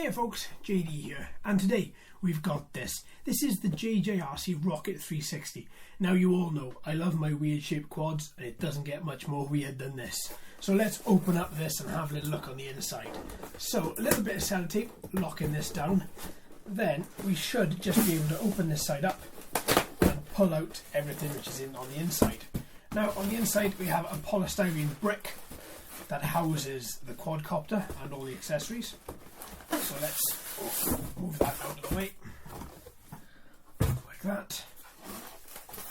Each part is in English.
Hey folks, JD here, and today we've got this. This is the JJRC Rocket 360. Now you all know I love my weird shaped quads, and it doesn't get much more weird than this. So let's open up this and have a little look on the inside. So a little bit of sellotape locking this down. Then we should just be able to open this side up and pull out everything which is on the inside. Now on the inside we have a polystyrene brick that houses the quadcopter and all the accessories. So let's move that out of the way, like that.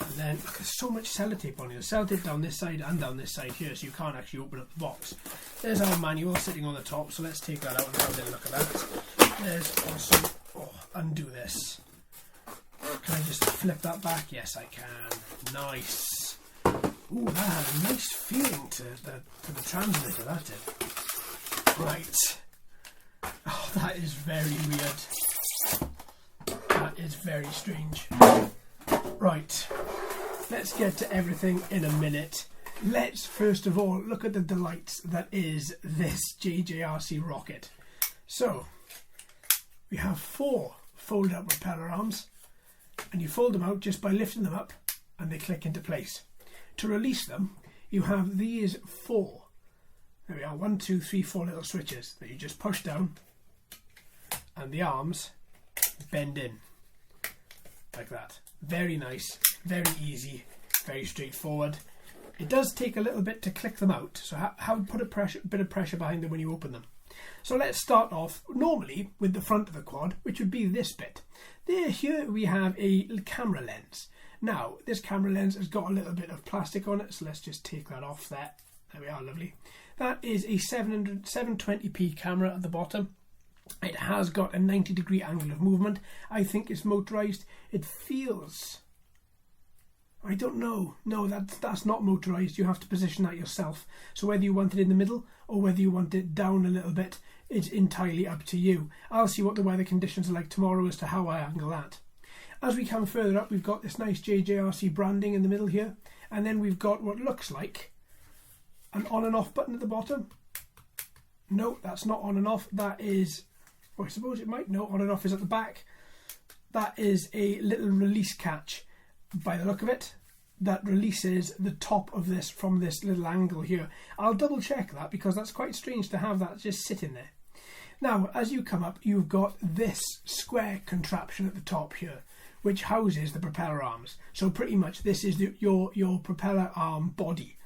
And then look, there's so much sellotape on here. Sellotape down this side and down this side here, so you can't actually open up the box. There's our manual sitting on the top, so let's take that out and have a look at that. There's also, undo this. Can I just flip that back? Yes, I can. Nice. Ooh, that had a nice feeling to the transmitter, that did. Right. Oh, that is very weird. That is very strange. Right. Let's get to everything in a minute. Let's first of all look at the delights that is this JJRC rocket. So, we have 4 fold up propeller arms, and you fold them out just by lifting them up and they click into place. To release them, you have these 4, there we are, 1, 2, 3, 4 little switches that you just push down and the arms bend in like that. Very nice, very easy, very straightforward. It does take a little bit to click them out, so put a bit of pressure behind them when you open them. So let's start off normally with the front of the quad, which would be this bit. Here we have a camera lens. Now, this camera lens has got a little bit of plastic on it, so let's just take that off there. There we are, lovely. That is a 720p camera at the bottom. It has got a 90-degree angle of movement. I think it's motorized. It feels... I don't know. No, that's not motorized. You have to position that yourself. So whether you want it in the middle or whether you want it down a little bit, it's entirely up to you. I'll see what the weather conditions are like tomorrow as to how I angle that. As we come further up, we've got this nice JJRC branding in the middle here, and then we've got what looks like an on and off button at the bottom. No, that's not on and off. That is, I suppose it might. No, on and off is at the back. That is a little release catch, by the look of it, that releases the top of this from this little angle here. I'll double check that because that's quite strange to have that just sitting there. Now, as you come up, you've got this square contraption at the top here, which houses the propeller arms. So pretty much this is your propeller arm body.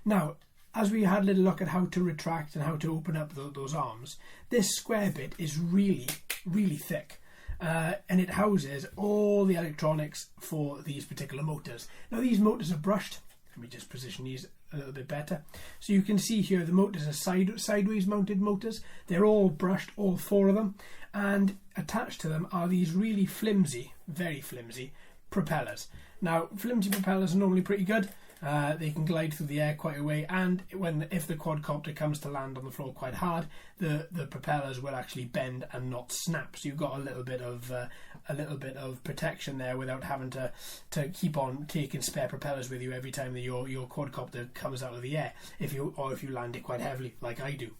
Now, as we had a little look at how to retract and how to open up those arms, this square bit is really, really thick. And it houses all the electronics for these particular motors. Now these motors are brushed. Let me just position these a little bit better. So you can see here the motors are sideways mounted motors. They're all brushed, all 4 of them. And attached to them are these really flimsy, very flimsy propellers. Now flimsy propellers are normally pretty good. They can glide through the air quite a way, and if the quadcopter comes to land on the floor quite hard, the propellers will actually bend and not snap. So you've got a little bit of protection there without having to keep on taking spare propellers with you every time that your quadcopter comes out of the air. If you land it quite heavily, like I do.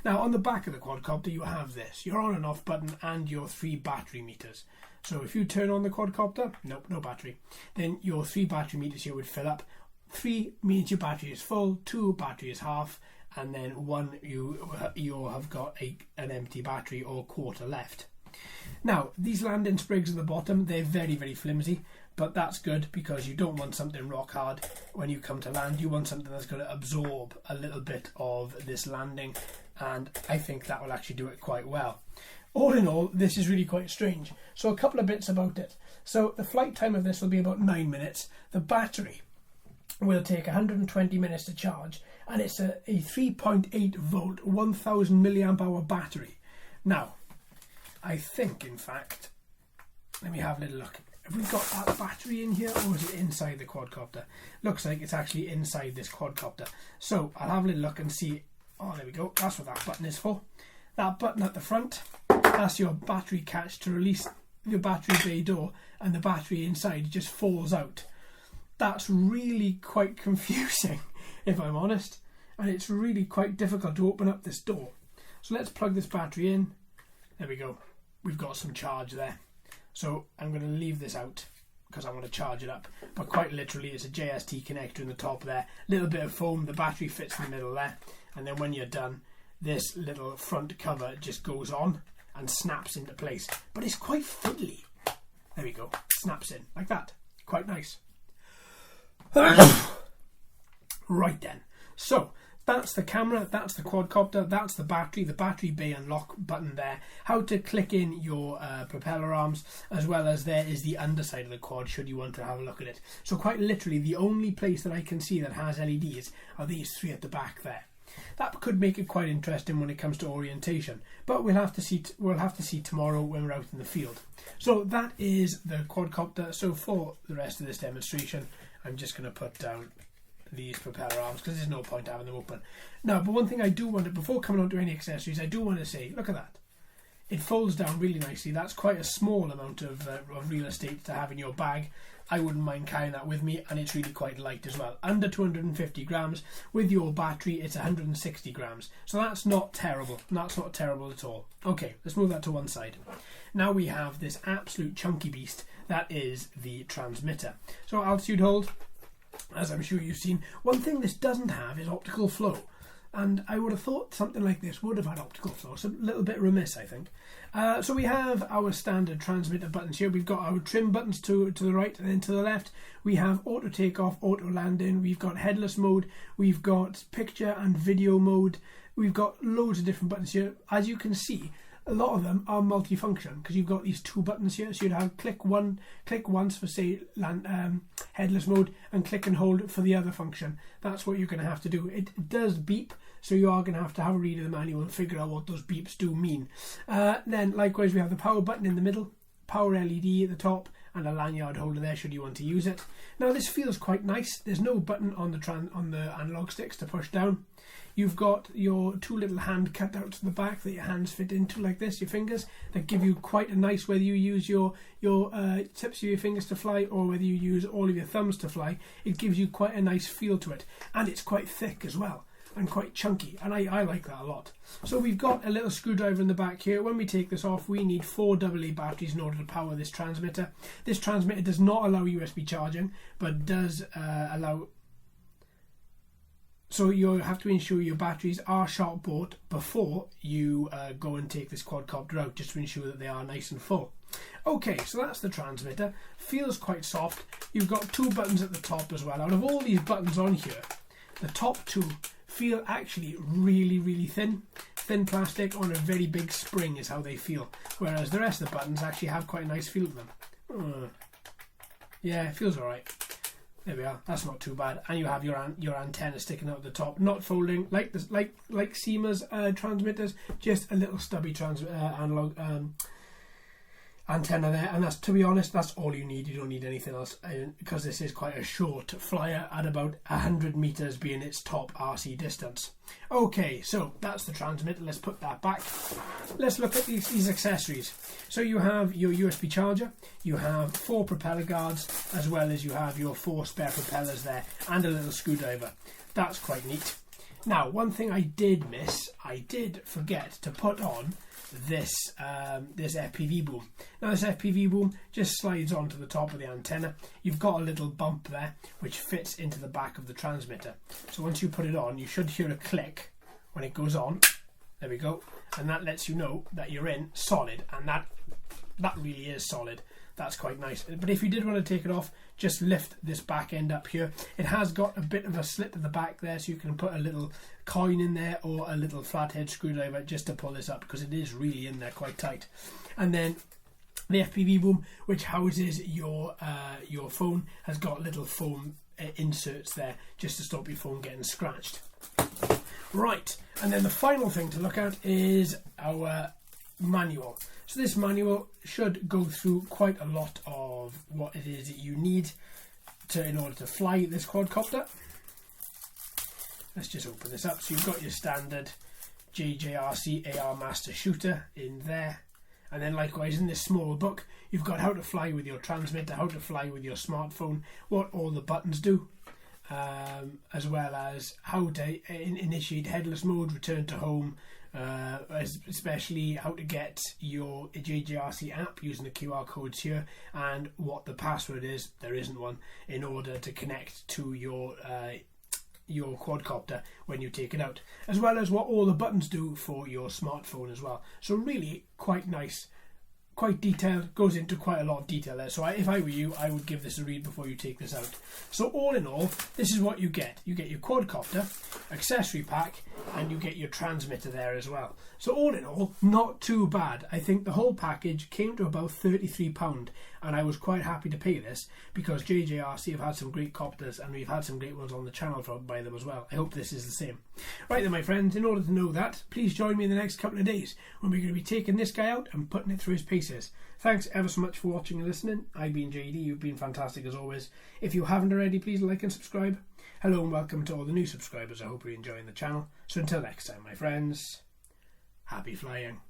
Now on the back of the quadcopter you have this, your on and off button and your 3 battery meters. So if you turn on the quadcopter, nope, no battery, then your 3 battery meters here would fill up. 3 means your battery is full, 2 battery is half, and then 1 you have got an empty battery or quarter left. Now these landing sprigs at the bottom, they're very, very flimsy, but that's good because you don't want something rock hard when you come to land. You want something that's going to absorb a little bit of this landing, and I think that will actually do it quite well. All in all, this is really quite strange. So a couple of bits about it. So the flight time of this will be about 9 minutes. The battery will take 120 minutes to charge, and it's a 3.8 volt 1000 milliamp hour battery. Now I think, in fact, let me have a little look. Have we got that battery in here, or is it inside the quadcopter? Looks like it's actually inside this quadcopter. So I'll have a little look and see. Oh, there we go. That's what that button is for. That button at the front, that's your battery catch to release the battery bay door, and the battery inside just falls out. That's really quite confusing, if I'm honest, and it's really quite difficult to open up this door. So let's plug this battery in, There we go. We've got some charge there. So I'm going to leave this out because I want to charge it up. But quite literally, it's a JST connector in the top there. Little bit of foam. The battery fits in the middle there. And then when you're done, this little front cover just goes on and snaps into place. But it's quite fiddly. There we go. Snaps in like that. Quite nice. Right then. So that's the camera, that's the quadcopter, that's the battery bay unlock button there, how to click in your propeller arms, as well as there is the underside of the quad should you want to have a look at it. So quite literally the only place that I can see that has LEDs are these three at the back there. That could make it quite interesting when it comes to orientation, but we'll have to see tomorrow when we're out in the field. So that is the quadcopter. So for the rest of this demonstration, I'm just going to put down these propeller arms because there's no point having them open. Now, but one thing I do want to, before coming on to any accessories, I do want to say, look at that. It folds down really nicely. That's quite a small amount of real estate to have in your bag. I wouldn't mind carrying that with me, and it's really quite light as well. Under 250 grams. With your battery, it's 160 grams. So that's not terrible. That's not terrible at all. Okay, let's move that to one side. Now we have this absolute chunky beast. That is the transmitter. So altitude hold, as I'm sure you've seen. One thing this doesn't have is optical flow. And I would have thought something like this would have had optical flow. It's a little bit remiss, I think. So we have our standard transmitter buttons here. We've got our trim buttons to the right and then to the left. We have auto takeoff, auto landing. We've got headless mode. We've got picture and video mode. We've got loads of different buttons here. As you can see, a lot of them are multifunction because you've got these two buttons here. So you'd have click once for say headless mode and click and hold for the other function. That's what you're going to have to do. It does beep, so you are going to have a read of the manual and figure out what those beeps do mean. Then likewise we have the power button in the middle, power LED at the top, and a lanyard holder there should you want to use it. Now this feels quite nice. There's no button on the analog sticks to push down. You've got your two little hand cutouts at the back that your hands fit into like this, your fingers, that give you quite a nice, whether you use your tips of your fingers to fly or whether you use all of your thumbs to fly, it gives you quite a nice feel to it. And it's quite thick as well and quite chunky, and I like that a lot. So we've got a little screwdriver in the back here. When we take this off, we need 4 AA batteries in order to power this transmitter. This transmitter does not allow USB charging, but does allow... So you have to ensure your batteries are sharp bought before you go and take this quadcopter out, just to ensure that they are nice and full. Okay, so that's the transmitter. Feels quite soft. You've got 2 buttons at the top as well. Out of all these buttons on here, the top 2 feel actually really thin thin plastic on a very big spring is how they feel, whereas the rest of the buttons actually have quite a nice feel to them. Yeah, it feels alright. There we are, that's not too bad. And you have your antenna sticking out the top, not folding like this, like SEMA's transmitters, just a little stubby analog antenna there, and that's, to be honest, that's all you need. You don't need anything else, because this is quite a short flyer at about 100 meters being its top RC distance. Okay, so that's the transmitter. Let's put that back. Let's look at these accessories. So you have your USB charger, you have 4 propeller guards, as well as you have your 4 spare propellers there, and a little screwdriver. That's quite neat. Now, one thing I did miss, I did forget to put on this FPV boom. Now this FPV boom just slides onto the top of the antenna. You've got a little bump there which fits into the back of the transmitter. So once you put it on, you should hear a click when it goes on. There we go. And that lets you know that you're in solid, and that really is solid. That's quite nice. But if you did want to take it off, just lift this back end up here. It has got a bit of a slit at the back there, so you can put a little coin in there or a little flathead screwdriver just to pull this up, because it is really in there quite tight. And then the FPV boom, which houses your phone, has got little foam inserts there just to stop your phone getting scratched. Right, and then the final thing to look at is our manual. So this manual should go through quite a lot of what it is that you need in order to fly this quadcopter. Let's just open this up. So you've got your standard JJRC AR Master Shooter in there, and then likewise in this small book you've got how to fly with your transmitter, how to fly with your smartphone, what all the buttons do, as well as how to initiate headless mode, return to home, especially how to get your JJRC app using the QR codes here, and what the password is, there isn't one, in order to connect to your quadcopter when you take it out, as well as what all the buttons do for your smartphone as well. So really quite nice, quite detailed, goes into quite a lot of detail there. So if I were you, I would give this a read before you take this out. So all in all, this is what you get. You get your quadcopter, accessory pack, and you get your transmitter there as well. So all in all, not too bad. I think the whole package came to about £33, and I was quite happy to pay this because JJRC have had some great copters, and we've had some great ones on the channel by them as well. I hope this is the same. Right then, my friends, in order to know that, please join me in the next couple of days when we're going to be taking this guy out and putting it through his paces. Thanks ever so much for watching and listening. I've been JD, you've been fantastic as always. If you haven't already, please like and subscribe. Hello and welcome to all the new subscribers. I hope you're enjoying the channel. So until next time, my friends, happy flying.